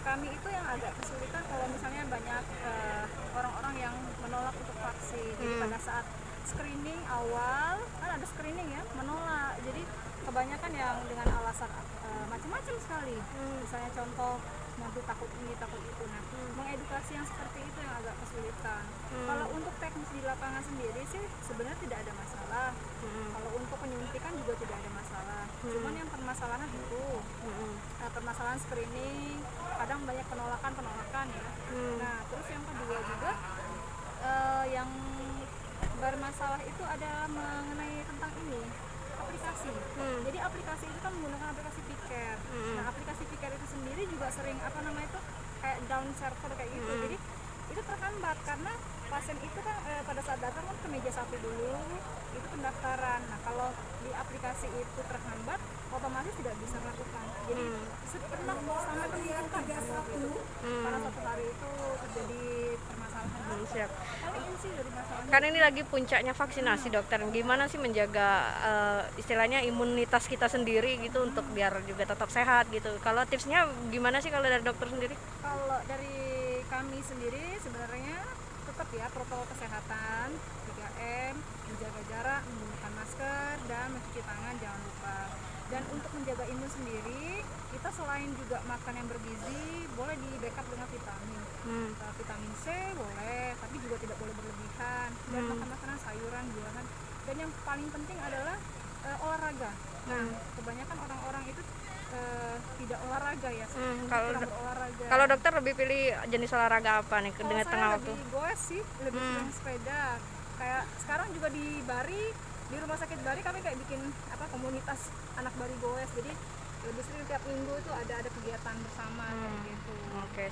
kami itu yang agak kesulitan kalau misalnya banyak orang-orang yang menolak untuk vaksin. Jadi pada saat screening awal kan ada screening ya, menolak. Jadi kebanyakan yang dengan alasan macam-macam sekali. Misalnya contoh nanti takut ini takut itu. Nah, mengedukasi yang seperti itu yang agak kesulitan. Kalau untuk teknis di lapangan sendiri sih sebenarnya tidak ada masalah. Kalau untuk penyuntikan juga tidak ada masalah. Cuman yang permasalahan itu permasalahan screening, kadang banyak penolakan ya. Nah, terus yang kedua juga yang bermasalah itu adalah mengenai tentang ini aplikasi. Jadi aplikasi itu kan menggunakan aplikasi Picker. Nah, aplikasi Picker itu sendiri juga sering kayak down server kayak gitu. Jadi itu terhambat karena pasien itu kan pada saat datang kan ke meja 1 dulu itu pendaftaran. Nah, kalau di aplikasi itu terhambat otomatis tidak bisa melakukan. Jadi pernah sampai peningkatan gitu. Karena satu hari itu terjadi permasalahan. Siap. Paling ini sih dari masalahnya. Kan ini lagi puncaknya vaksinasi dokter. Gimana sih menjaga istilahnya imunitas kita sendiri gitu untuk biar juga tetap sehat gitu. Kalau tipsnya gimana sih kalau dari dokter sendiri? Kalau dari kami sendiri sebenarnya tetap ya protokol kesehatan 3M, menjaga jarak, menggunakan masker dan mencuci tangan jangan lupa. Dan untuk menjaga imun sendiri, kita selain juga makan yang bergizi, boleh di backup dengan vitamin. Vitamin C boleh, tapi juga tidak boleh berlebihan. Dan makan makanan sayuran, buahan. Dan yang paling penting adalah olahraga. Nah, kebanyakan orang-orang itu tidak olahraga ya. Kalau dokter lebih pilih jenis olahraga apa nih dengan tengah waktu? Lebih goes sih, lebih senang sepeda. Kayak sekarang juga di Bari, di rumah sakit Bari kami kayak bikin komunitas anak Bari goes. Jadi lebih sering tiap minggu itu ada kegiatan bersama kayak gitu. Oke,